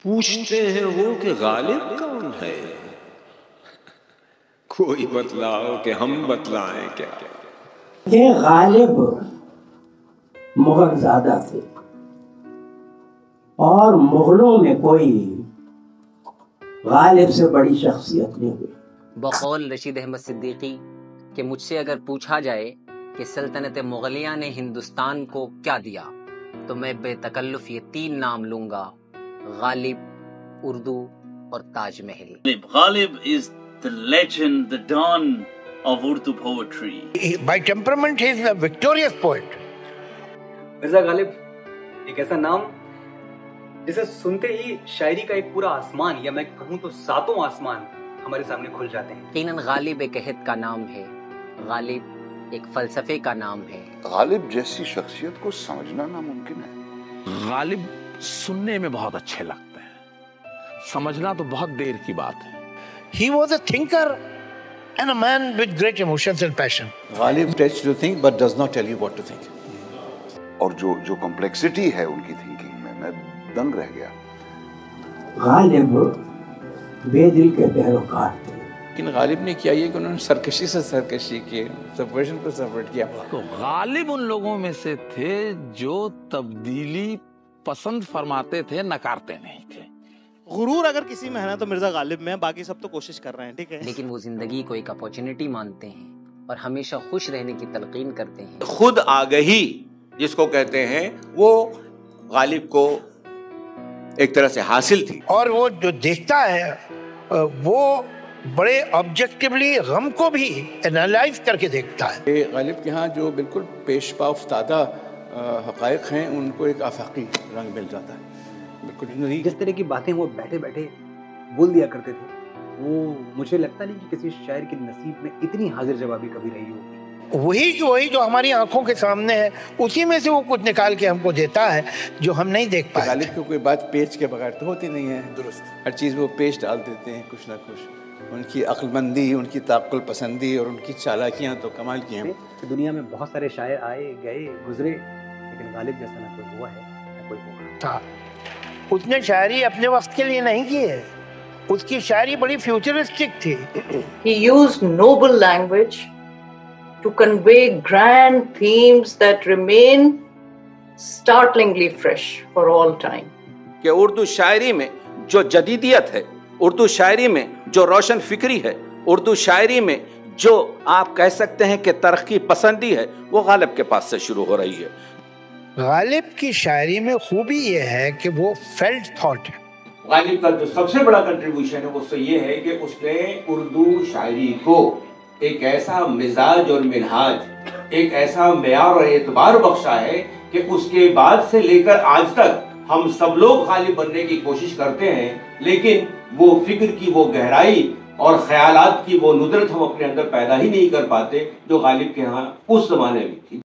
پوچھتے ہیں وہ کہ غالب کون ہے؟ کوئی بتلاؤ کہ ہم بتلائیں کیا؟ یہ غالب مغل زادہ تھے اور مغلوں میں کوئی غالب سے بڑی شخصیت نہیں ہوئی۔ بقول رشید احمد صدیقی کہ مجھ سے اگر پوچھا جائے کہ سلطنت مغلیہ نے ہندوستان کو کیا دیا تو میں بے تکلف یہ 3 نام لوں گا: غالب، اردو اور Taj Mahal. Ghalib is the legend, the dawn of Urdu poetry. By temperament, he is a victorious poet. Mirza Ghalib ایک ایسا نام جسے سنتے ہی شاعری کا ایک پورا آسمان، یا میں کہوں تو 7 آسمان ہمارے سامنے کھل جاتے ہیں۔ یقیناً غالب ایک عہد کا نام ہے، غالب ایک فلسفے کا نام ہے۔ غالب جیسی شخصیت کو سمجھنا ناممکن ہے۔ غالب سننے میں بہت اچھے لگتے ہیں، سمجھنا تو بہت دیر کی بات ہے۔ He was a thinker and a man with great emotions and passion. Ghalib tells you to think but does not tell you what to think. اور جو کمپلیکسٹی ہے ان کی تھنکنگ میں دنگ رہ گیا۔ غالب بے دل کے پیروکار تھے، لیکن غالب نے کیا یہ کہ انہوں نے سرکشی سے سرکشی کی، سبورشن کو سپورٹ کیا۔ تو غالب ان لوگوں میں سے تھے جو تبدیلی پسند فرماتے تھے، نکارتے نہیں تھے۔ غرور اگر کسی میں ہے نا تو مرزا غالب میں، باقی سب تو کوشش کر رہے ہیں، ٹھیک ہے۔ لیکن وہ زندگی کو ایک اپارچونٹی مانتے ہیں اور ہمیشہ خوش رہنے کی تلقین کرتے ہیں۔ خود آگہی جس کو کہتے ہیں وہ غالب کو ایک طرح سے حاصل تھی، اور وہ جو دیکھتا ہے وہ بڑے آبجیکٹیولی غم کو بھی انالائز کر کے دیکھتا ہے۔ غالب کے ہاں جو بالکل پیش پا افتادہ حقائق ہیں ان کو ایک آفاقی رنگ مل جاتا ہے۔ بالکل جس طرح کی باتیں وہ بیٹھے بیٹھے بول دیا کرتے تھے، وہ مجھے لگتا نہیں کہ کسی شاعر کے نصیب میں اتنی حاضر جوابی کبھی رہی ہوگی۔ وہی جو ہماری آنکھوں کے سامنے ہے، اسی میں سے وہ کچھ نکال کے ہم کو دیتا ہے جو ہم نہیں دیکھ پائے۔ غالب کو کوئی بات پیچ کے بغیر تو ہوتی نہیں ہے، درست ہر چیز وہ پیچ ڈال دیتے ہیں کچھ نہ کچھ۔ ان کی عقل مندی، ان کی تعقل پسندی اور ان کی چالاکیاں تو کمال کی ہیں۔ دنیا میں بہت سارے شاعر آئے گئے گزرے، لیکن غالب جیسا نہ کوئی ہوا ہے نہ کوئی ہوگا۔ اس نے شاعری اپنے وقت کے لیے نہیں کی ہے، اس کی شاعری بڑی فیوچرسٹک تھی۔ He used noble language to convey grand themes that remain startlingly fresh for all time. کہ اردو شاعری میں جو جدیدیت ہے، اردو شاعری میں جو روشن فکری ہے، اردو شاعری میں جو آپ کہہ سکتے ہیں کہ ترقی پسندی ہے، وہ غالب کے پاس سے شروع ہو رہی ہے۔ غالب کی شاعری میں خوبی یہ ہے کہ وہ فیلٹ تھاٹ ہے۔ غالب کا جو سب سے بڑا کنٹریبیوشن ہے اس سے یہ ہے کہ اس نے اردو شاعری کو ایک ایسا مزاج اور منہاج، ایک ایسا معیار اور اعتبار بخشا ہے کہ اس کے بعد سے لے کر آج تک ہم سب لوگ غالب بننے کی کوشش کرتے ہیں، لیکن وہ فکر کی وہ گہرائی اور خیالات کی وہ ندرت ہم اپنے اندر پیدا ہی نہیں کر پاتے جو غالب کے ہاں اس زمانے میں تھی۔